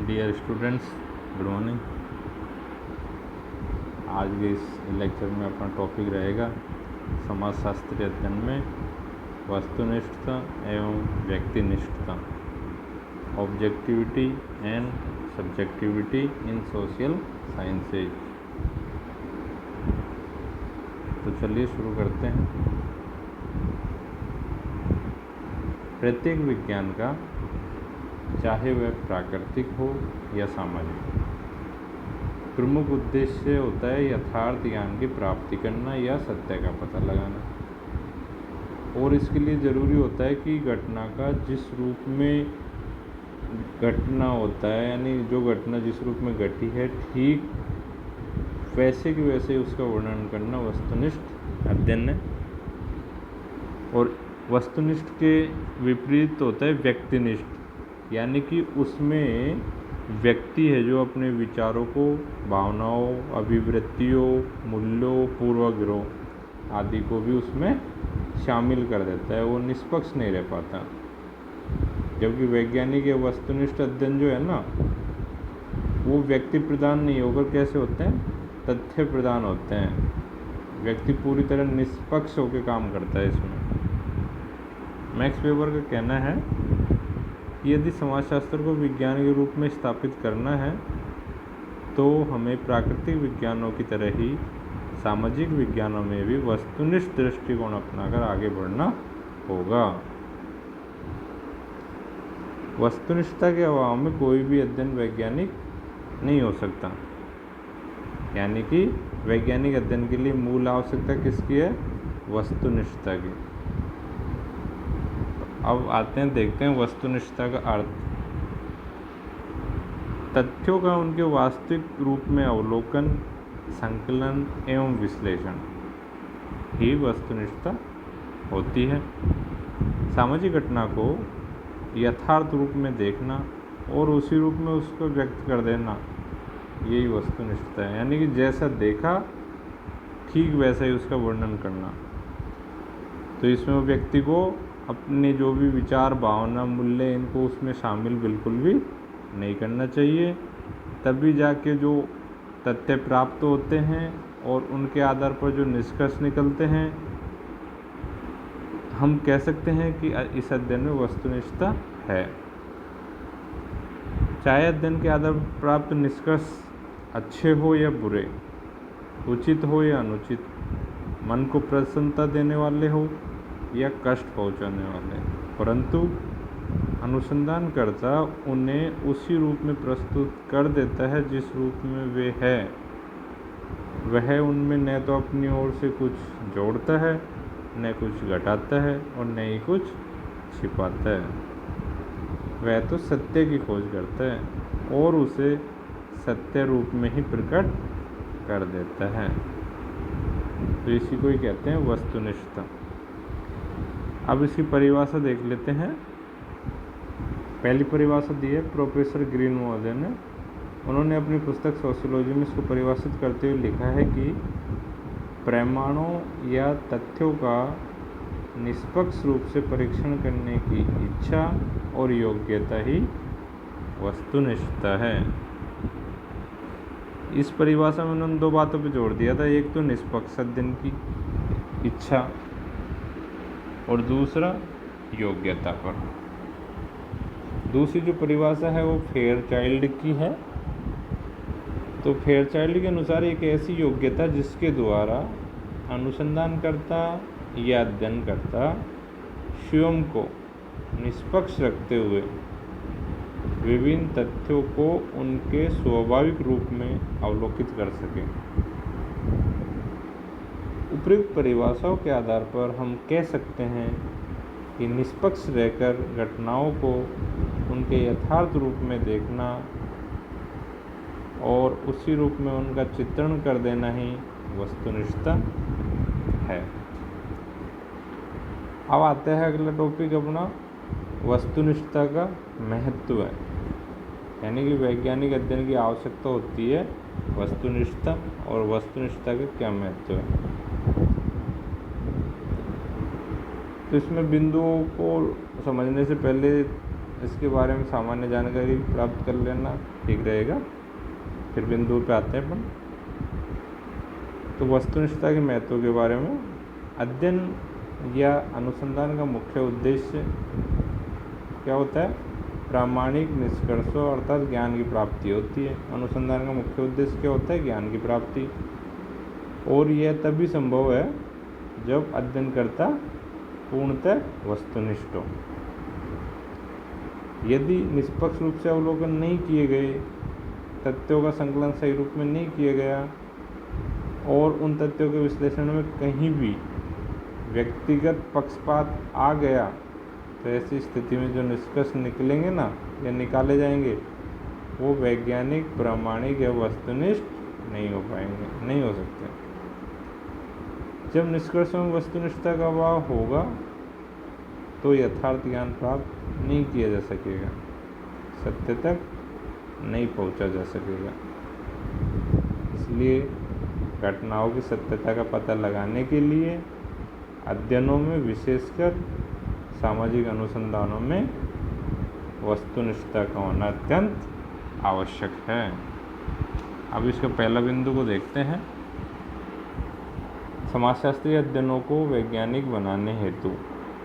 Dear students, good morning. आज के इस लेक्चर में अपना टॉपिक रहेगा समाजशास्त्रीय अध्ययन में वस्तुनिष्ठता एवं व्यक्तिनिष्ठता, objectivity and subjectivity in social sciences. तो चलिए शुरू करते हैं। प्रत्येक विज्ञान का, चाहे वह प्राकृतिक हो या सामाजिक, प्रमुख उद्देश्य होता है यथार्थ ज्ञान की प्राप्ति करना या सत्य का पता लगाना। और इसके लिए ज़रूरी होता है कि घटना का जिस रूप में घटना होता है, यानी जो घटना जिस रूप में घटी है, ठीक वैसे कि वैसे उसका वर्णन करना वस्तुनिष्ठ अध्ययन है। और वस्तुनिष्ठ के विपरीत होता है व्यक्तिनिष्ठ, यानी कि उसमें व्यक्ति है जो अपने विचारों को, भावनाओं, अभिवृत्तियों, मूल्यों, पूर्वाग्रहों आदि को भी उसमें शामिल कर देता है। वो निष्पक्ष नहीं रह पाता। जबकि वैज्ञानिक या वस्तुनिष्ठ अध्ययन जो है ना, वो व्यक्ति प्रधान नहीं होकर कैसे होते हैं, तथ्य प्रधान होते हैं। व्यक्ति पूरी तरह निष्पक्ष होकर काम करता है इसमें। मैक्स वेबर का कहना है कि यदि समाजशास्त्र को विज्ञान के रूप में स्थापित करना है तो हमें प्राकृतिक विज्ञानों की तरह ही सामाजिक विज्ञानों में भी वस्तुनिष्ठ दृष्टिकोण अपनाकर आगे बढ़ना होगा। वस्तुनिष्ठता के अभाव में कोई भी अध्ययन वैज्ञानिक नहीं हो सकता। यानी कि वैज्ञानिक अध्ययन के लिए मूल आवश्यकता किसकी है? वस्तुनिष्ठता की। अब आते हैं, देखते हैं वस्तुनिष्ठता का अर्थ। तथ्यों का उनके वास्तविक रूप में अवलोकन, संकलन एवं विश्लेषण ही वस्तुनिष्ठता होती है। सामाजिक घटना को यथार्थ रूप में देखना और उसी रूप में उसको व्यक्त कर देना, यही वस्तुनिष्ठता है। यानी कि जैसा देखा ठीक वैसा ही उसका वर्णन करना। तो इसमें व्यक्ति को अपने जो भी विचार, भावना, मूल्य, इनको उसमें शामिल बिल्कुल भी नहीं करना चाहिए। तभी जाके जो तथ्य प्राप्त होते हैं और उनके आधार पर जो निष्कर्ष निकलते हैं, हम कह सकते हैं कि इस अध्ययन में वस्तुनिष्ठता है। चाहे अध्ययन के आधार पर प्राप्त निष्कर्ष अच्छे हो या बुरे, उचित हो या अनुचित, मन को प्रसन्नता देने वाले हो या कष्ट पहुंचाने वाले, परंतु अनुसंधानकर्ता उन्हें उसी रूप में प्रस्तुत कर देता है जिस रूप में वे है। वह उनमें न तो अपनी ओर से कुछ जोड़ता है, न कुछ घटाता है और न ही कुछ छिपाता है। वह तो सत्य की खोज करता है और उसे सत्य रूप में ही प्रकट कर देता है। तो इसी को ही कहते हैं वस्तुनिष्ठता। अब इसकी परिभाषा देख लेते हैं। पहली परिभाषा दी है प्रोफेसर ग्रीन महोदय ने। उन्होंने अपनी पुस्तक सोशियोलॉजी में इसको परिभाषित करते हुए लिखा है कि प्रमाणों या तथ्यों का निष्पक्ष रूप से परीक्षण करने की इच्छा और योग्यता ही वस्तुनिष्ठता है। इस परिभाषा में उन्होंने दो बातों पर जोर दिया था। एक तो निष्पक्ष अध्ययन की इच्छा और दूसरा योग्यता पर। दूसरी जो परिभाषा है वो फेयरचाइल्ड की है। तो फेयरचाइल्ड के अनुसार एक ऐसी योग्यता जिसके द्वारा अनुसंधानकर्ता या अध्ययनकर्ता स्वयं को निष्पक्ष रखते हुए विभिन्न तथ्यों को उनके स्वाभाविक रूप में अवलोकित कर सके। उपयुक्त परिभाषाओं के आधार पर हम कह सकते हैं कि निष्पक्ष रहकर घटनाओं को उनके यथार्थ रूप में देखना और उसी रूप में उनका चित्रण कर देना ही वस्तुनिष्ठता है। अब आता है अगला टॉपिक अपना, वस्तुनिष्ठता का महत्व है। यानी कि वैज्ञानिक अध्ययन की आवश्यकता होती है वस्तुनिष्ठता, और वस्तुनिष्ठता का क्या महत्व है। तो इसमें बिंदुओं को समझने से पहले इसके बारे में सामान्य जानकारी प्राप्त कर लेना ठीक रहेगा। फिर बिंदु पे आते हैं अपन। तो वस्तुनिष्ठता के महत्व के बारे में, अध्ययन या अनुसंधान का मुख्य उद्देश्य क्या होता है? प्रामाणिक निष्कर्षों अर्थात ज्ञान की प्राप्ति होती है। अनुसंधान का मुख्य उद्देश्य क्या होता है? ज्ञान की प्राप्ति। और यह तभी संभव है जब अध्ययनकर्ता पूर्णतः वस्तुनिष्ठ हो। यदि निष्पक्ष रूप से अवलोकन नहीं किए गए, तथ्यों का संकलन सही रूप में नहीं किया गया और उन तथ्यों के विश्लेषण में कहीं भी व्यक्तिगत पक्षपात आ गया, तो ऐसी स्थिति में जो निष्कर्ष निकलेंगे ना या निकाले जाएंगे, वो वैज्ञानिक, प्रामाणिक या वस्तुनिष्ठ नहीं हो पाएंगे, नहीं हो सकते। जब निष्कर्षों में वस्तुनिष्ठता का अभाव होगा तो यथार्थ ज्ञान प्राप्त नहीं किया जा सकेगा, सत्य तक नहीं पहुंचा जा सकेगा। इसलिए घटनाओं की सत्यता का पता लगाने के लिए अध्ययनों में, विशेषकर सामाजिक अनुसंधानों में, वस्तुनिष्ठता का होना अत्यंत आवश्यक है। अब इसका पहला बिंदु को देखते हैं। समाजशास्त्रीय अध्ययनों को वैज्ञानिक बनाने हेतु,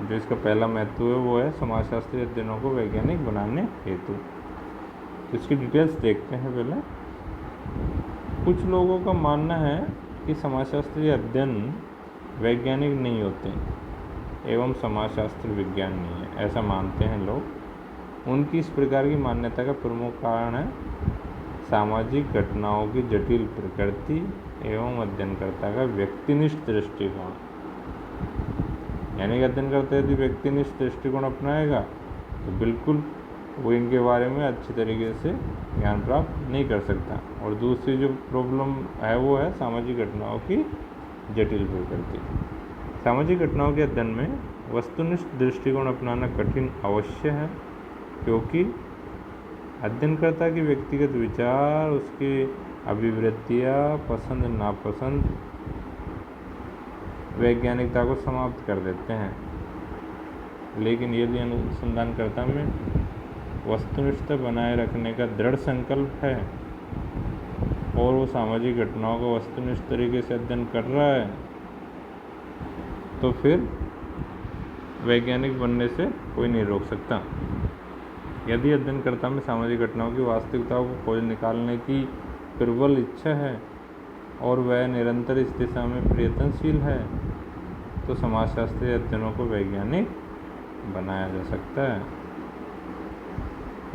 जो इसका पहला महत्व है वो है समाजशास्त्रीय अध्ययनों को वैज्ञानिक बनाने हेतु। तो इसकी डिटेल्स देखते हैं पहले। कुछ लोगों का मानना है कि समाजशास्त्रीय अध्ययन वैज्ञानिक नहीं होते एवं समाजशास्त्र विज्ञान नहीं है, ऐसा मानते हैं लोग। उनकी इस प्रकार की मान्यता का प्रमुख कारण है सामाजिक घटनाओं की जटिल प्रकृति एवं अध्ययनकर्ता का व्यक्तिनिष्ठ दृष्टिकोण। यानी कि अध्ययनकर्ता यदि व्यक्तिनिष्ठ दृष्टिकोण अपनाएगा तो बिल्कुल वो इनके बारे में अच्छी तरीके से ज्ञान प्राप्त नहीं कर सकता। और दूसरी जो प्रॉब्लम है वो है सामाजिक घटनाओं की जटिल प्रकृति। सामाजिक घटनाओं के अध्ययन में वस्तुनिष्ठ दृष्टिकोण अपनाना कठिन अवश्य है, क्योंकि अध्ययनकर्ता के व्यक्तिगत विचार, उसकी अभिवृत्तियाँ, पसंद नापसंद वैज्ञानिकता को समाप्त कर देते हैं। लेकिन यदि अनुसंधानकर्ता में वस्तुनिष्ठता बनाए रखने का दृढ़ संकल्प है और वो सामाजिक घटनाओं का वस्तुनिष्ठ तरीके से अध्ययन कर रहा है, तो फिर वैज्ञानिक बनने से कोई नहीं रोक सकता। यदि अध्ययनकर्ता में सामाजिक घटनाओं की वास्तविकताओं को खोज निकालने की प्रबल इच्छा है और वह निरंतर इस दिशा में प्रयत्नशील है, तो समाजशास्त्रीय अध्ययनों को वैज्ञानिक बनाया जा सकता है।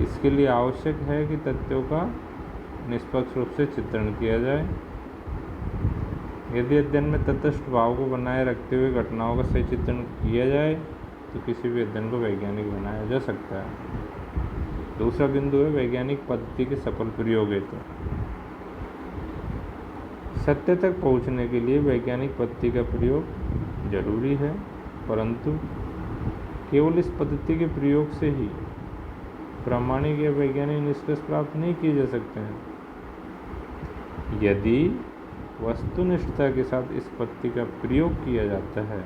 इसके लिए आवश्यक है कि तथ्यों का निष्पक्ष रूप से चित्रण किया जाए। यदि अध्ययन में तटस्थ भाव को बनाए रखते हुए घटनाओं का सही चित्रण किया जाए तो किसी भी अध्ययन को वैज्ञानिक बनाया जा सकता है। दूसरा बिंदु है वैज्ञानिक पद्धति के सफल प्रयोग हेतु। सत्य तक पहुंचने के लिए वैज्ञानिक पद्धति का प्रयोग जरूरी है, परंतु केवल इस पद्धति के प्रयोग से ही प्रामाणिक या वैज्ञानिक निष्कर्ष प्राप्त नहीं किए जा सकते हैं। यदि वस्तुनिष्ठता के साथ इस पद्धति का प्रयोग किया जाता है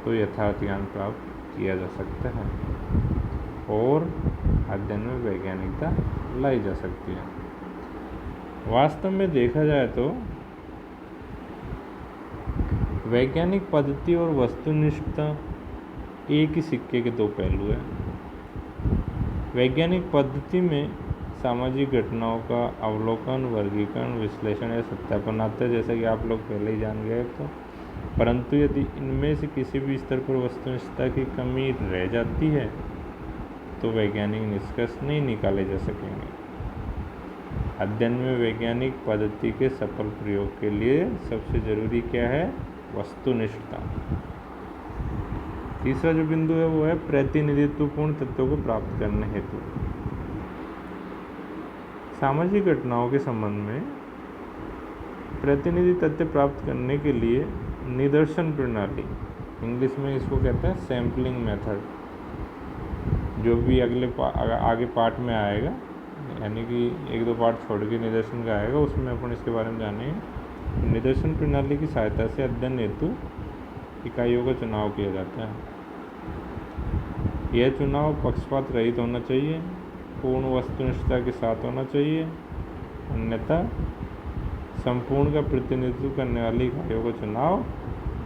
तो यथार्थ ज्ञान प्राप्त किया जा सकता है और अध्ययन में वैज्ञानिकता लाई जा सकती है। वास्तव में देखा जाए तो वैज्ञानिक पद्धति और वस्तुनिष्ठता एक ही सिक्के के दो पहलू हैं। वैज्ञानिक पद्धति में सामाजिक घटनाओं का अवलोकन, वर्गीकरण, विश्लेषण या सत्यापन आता है, जैसा कि आप लोग पहले ही जान गए। तो परंतु यदि इनमें से किसी भी स्तर पर वस्तुनिष्ठता की कमी रह जाती है तो वैज्ञानिक निष्कर्ष नहीं निकाले जा सकेंगे। अध्ययन में वैज्ञानिक पद्धति के सफल प्रयोग के लिए सबसे जरूरी क्या है? वस्तुनिष्ठता। तीसरा जो बिंदु है वो है प्रतिनिधित्वपूर्ण तथ्यों को प्राप्त करने हेतु। सामाजिक घटनाओं के संबंध में प्रतिनिधि तथ्य प्राप्त करने के लिए निदर्शन प्रणाली, इंग्लिश में इसको कहते हैं सैम्पलिंग मेथड, जो भी आगे पार्ट में आएगा, यानी कि एक दो पार्ट छोड़ के निदर्शन का आएगा, उसमें अपन इसके बारे में जानेंगे। निदर्शन प्रणाली की सहायता से अध्ययन हेतु इकाइयों का चुनाव किया जाता है। यह चुनाव पक्षपात रहित होना चाहिए, पूर्ण वस्तुनिष्ठता के साथ होना चाहिए, अन्यथा संपूर्ण का प्रतिनिधित्व करने वाली इकाइयों का चुनाव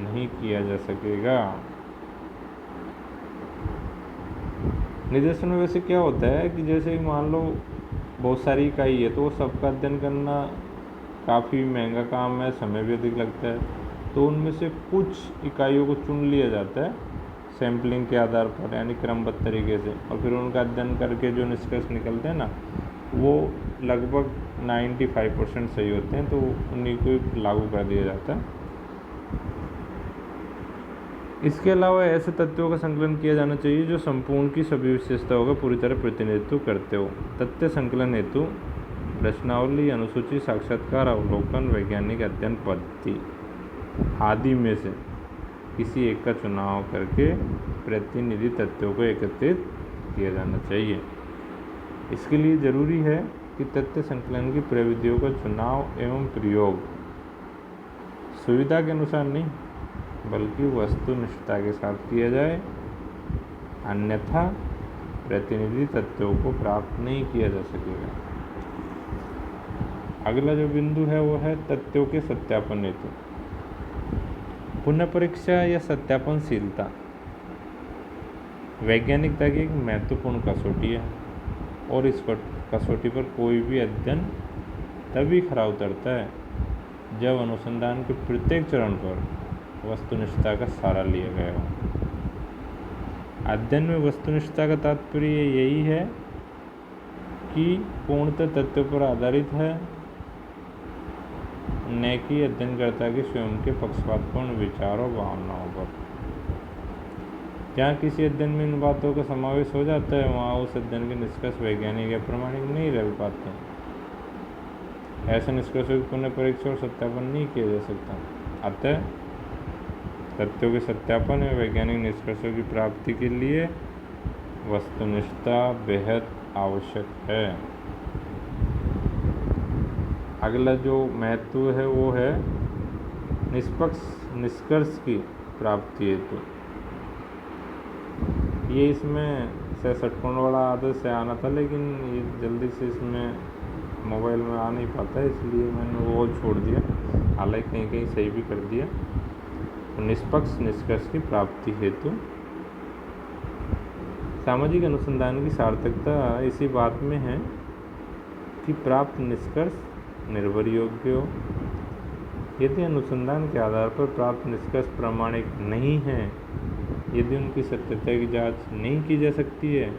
नहीं किया जा सकेगा। निदर्शन में वैसे क्या होता है कि जैसे मान लो बहुत सारी इकाई है, तो वो सबका अध्ययन करना काफ़ी महंगा काम है, समय भी अधिक लगता है, तो उनमें से कुछ इकाइयों को चुन लिया जाता है सैम्पलिंग के आधार पर, यानी क्रमबद्ध तरीके से, और फिर उनका अध्ययन करके जो निष्कर्ष निकलते हैं ना, वो लगभग 95% सही होते हैं, तो उन्हीं को लागू कर दिया जाता है। इसके अलावा ऐसे तथ्यों का संकलन किया जाना चाहिए जो संपूर्ण की सभी विशेषताओं का पूरी तरह प्रतिनिधित्व करते हो। तथ्य संकलन हेतु रचनावली, अनुसूची, साक्षात्कार, अवलोकन, वैज्ञानिक अध्ययन पद्धति आदि में से किसी एक का चुनाव करके प्रतिनिधि तथ्यों को एकत्रित किया जाना चाहिए। इसके लिए जरूरी है कि तथ्य संकलन की प्रविधियों का चुनाव एवं प्रयोग सुविधा के अनुसार नहीं, बल्कि वस्तुनिष्ठता के साथ किया जाए, अन्यथा प्रतिनिधि तथ्यों को प्राप्त नहीं किया जा सकेगा। अगला जो बिंदु है वो है तथ्यों के सत्यापन हेतु। पुनः परीक्षा या सत्यापनशीलता वैज्ञानिकता की एक महत्वपूर्ण कसौटी है, और इस कसौटी पर कोई भी अध्ययन तभी खरा उतरता है जब अनुसंधान के प्रत्येक चरण पर वस्तुनिष्ठता का सहारा लिया गया हो। अध्ययन में वस्तुनिष्ठता का तात्पर्य यही है कि पूर्णतः तथ्यों पर आधारित है, न कि अध्ययनकर्ता के स्वयं के पक्षपातपूर्ण विचारों भावनाओं पर। जहाँ किसी अध्ययन में इन बातों का समावेश हो जाता है, वहाँ उस अध्ययन के निष्कर्ष वैज्ञानिक या प्रमाणिक नहीं रह पाते हैं। ऐसे निष्कर्षों की पुनः परीक्षा और सत्यापन नहीं किया जा सकता। अतः तथ्यों के सत्यापन एवं वैज्ञानिक निष्कर्षों की प्राप्ति के लिए वस्तुनिष्ठता बेहद आवश्यक है। अगला जो महत्व है वो है निष्पक्ष निष्कर्ष की प्राप्ति हेतु। ये इसमें 66 वाला आदत से आना था, लेकिन ये जल्दी से इसमें मोबाइल में आ नहीं पाता है, इसलिए मैंने वो छोड़ दिया, हालांकि कहीं कहीं सही भी कर दिया। तो निष्पक्ष निष्कर्ष की प्राप्ति हेतु सामाजिक अनुसंधान की सार्थकता इसी बात में है कि प्राप्त निष्कर्ष निर्भर योग्य हो। यदि अनुसंधान के आधार पर प्राप्त निष्कर्ष प्रामाणिक नहीं है, यदि उनकी सत्यता की जांच नहीं की जा सकती है,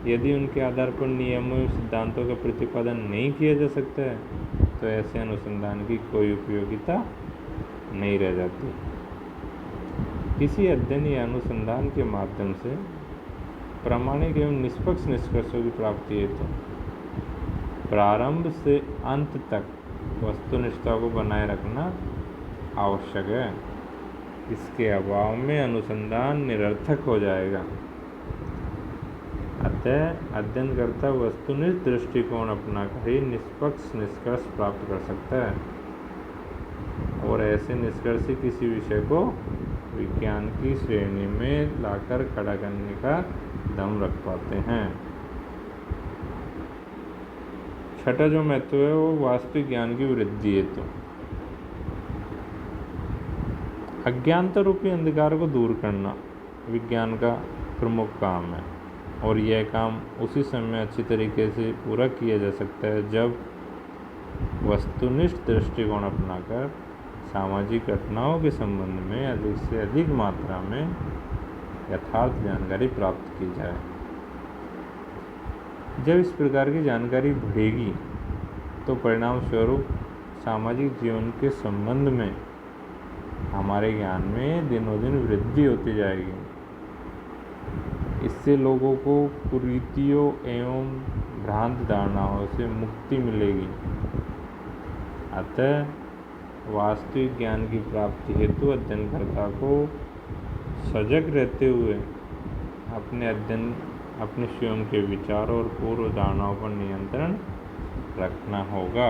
यदि उनके आधार पर नियमों एवं सिद्धांतों का प्रतिपादन नहीं किया जा सकता है, तो ऐसे अनुसंधान की कोई उपयोगिता नहीं रह जाती। किसी अध्ययन या अनुसंधान के माध्यम से प्रामाणिक एवं निष्पक्ष निष्कर्षों की प्राप्ति हेतु प्रारंभ से अंत तक वस्तुनिष्ठता को बनाए रखना आवश्यक है। इसके अभाव में अनुसंधान निरर्थक हो जाएगा। अतः अध्ययनकर्ता वस्तुनिष्ठ दृष्टिकोण अपनाकर ही निष्पक्ष निष्कर्ष प्राप्त कर सकता है, और ऐसे निष्कर्ष ही किसी विषय को विज्ञान की श्रेणी में लाकर खड़ा करने का दम रख पाते हैं। छठा जो महत्व है वो वास्तविक ज्ञान की वृद्धि हेतु। अज्ञानता रूपी अंधकार को दूर करना विज्ञान का प्रमुख काम है, और यह काम उसी समय अच्छी तरीके से पूरा किया जा सकता है जब वस्तुनिष्ठ दृष्टिकोण अपनाकर सामाजिक घटनाओं के संबंध में अधिक से अधिक मात्रा में यथार्थ जानकारी प्राप्त की जाए। जब इस प्रकार की जानकारी बढ़ेगी तो परिणाम स्वरूप सामाजिक जीवन के संबंध में हमारे ज्ञान में दिनों दिन वृद्धि होती जाएगी। इससे लोगों को कुरीतियों एवं भ्रांत धारणाओं से मुक्ति मिलेगी। अतः वास्तविक ज्ञान की प्राप्ति हेतु अध्ययनकर्ता को सजग रहते हुए अपने स्वयं के विचारों और पूर्व धारणाओं पर नियंत्रण रखना होगा।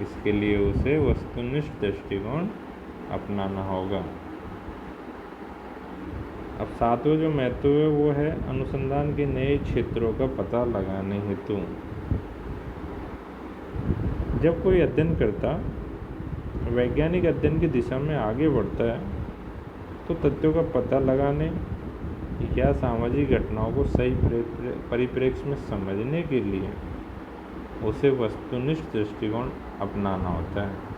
इसके लिए उसे वस्तुनिष्ठ दृष्टिकोण अपनाना होगा। अब सातवां जो महत्व है वो है अनुसंधान के नए क्षेत्रों का पता लगाने हेतु। जब कोई अध्ययनकर्ता वैज्ञानिक अध्ययन की दिशा में आगे बढ़ता है तो तथ्यों का पता लगाने या सामाजिक घटनाओं को सही परिप्रेक्ष्य में समझने के लिए उसे वस्तुनिष्ठ दृष्टिकोण अपनाना होता है।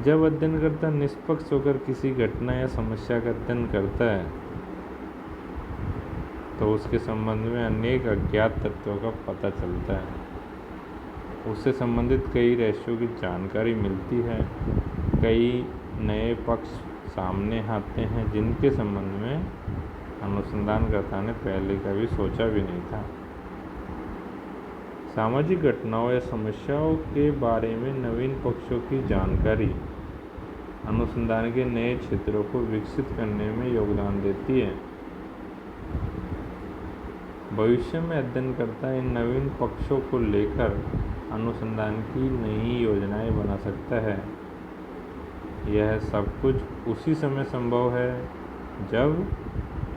जब अध्ययनकर्ता निष्पक्ष होकर किसी घटना या समस्या का अध्ययन करता है तो उसके संबंध में अनेक अज्ञात तत्वों का पता चलता है। उससे संबंधित कई रहस्यों की जानकारी मिलती है। कई नए पक्ष सामने आते हैं जिनके संबंध में अनुसंधानकर्ता ने पहले कभी सोचा भी नहीं था। सामाजिक घटनाओं या समस्याओं के बारे में नवीन पक्षों की जानकारी अनुसंधान के नए क्षेत्रों को विकसित करने में योगदान देती है। भविष्य में अध्ययनकर्ता इन नवीन पक्षों को लेकर अनुसंधान की नई योजनाएं बना सकता है। यह सब कुछ उसी समय संभव है जब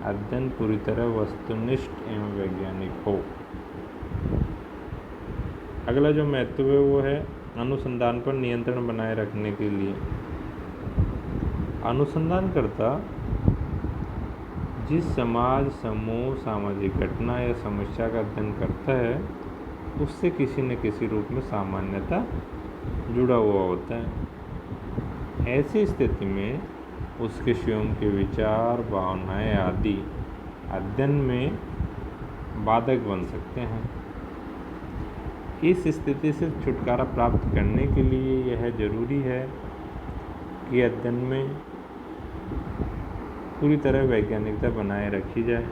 अध्ययन पूरी तरह वस्तुनिष्ठ एवं वैज्ञानिक हो। अगला जो महत्व है वो है अनुसंधान पर नियंत्रण बनाए रखने के लिए। अनुसंधानकर्ता जिस समाज, समूह, सामाजिक घटना या समस्या का अध्ययन करता है उससे किसी न किसी रूप में सामान्यतः जुड़ा हुआ होता है। ऐसी स्थिति में उसके स्वयं के विचार, भावनाएं आदि अध्ययन में बाधक बन सकते हैं। इस स्थिति से छुटकारा प्राप्त करने के लिए यह जरूरी है कि अध्ययन में पूरी तरह वैज्ञानिकता बनाए रखी जाए।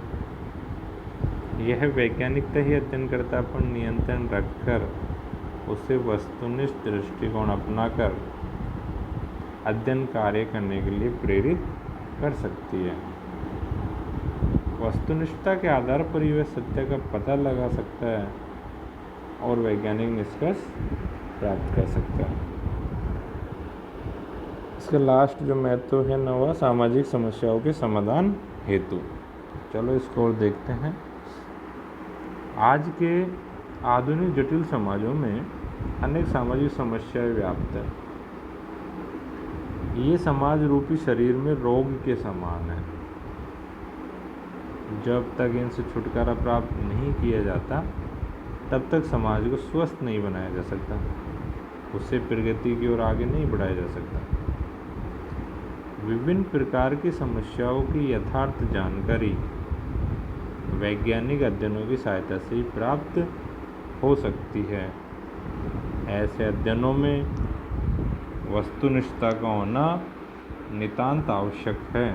यह वैज्ञानिकता ही अध्ययनकर्ता पर नियंत्रण रखकर उसे वस्तुनिष्ठ दृष्टिकोण अपनाकर अध्ययन कार्य करने के लिए प्रेरित कर सकती है। वस्तुनिष्ठता के आधार पर ही वह सत्य का पता लगा सकता है और वैज्ञानिक निष्कर्ष प्राप्त कर सकता है। इसका लास्ट जो महत्व है नवा, सामाजिक समस्याओं के समाधान हेतु। चलो इसको और देखते हैं। आज के आधुनिक जटिल समाजों में अनेक सामाजिक समस्याएं व्याप्त हैं। ये समाज रूपी शरीर में रोग के समान है। जब तक इनसे छुटकारा प्राप्त नहीं किया जाता तब तक समाज को स्वस्थ नहीं बनाया जा सकता, उससे प्रगति की ओर आगे नहीं बढ़ाया जा सकता। विभिन्न प्रकार की समस्याओं की यथार्थ जानकारी वैज्ञानिक अध्ययनों की सहायता से ही प्राप्त हो सकती है। ऐसे अध्ययनों में वस्तुनिष्ठता का होना नितांत आवश्यक है।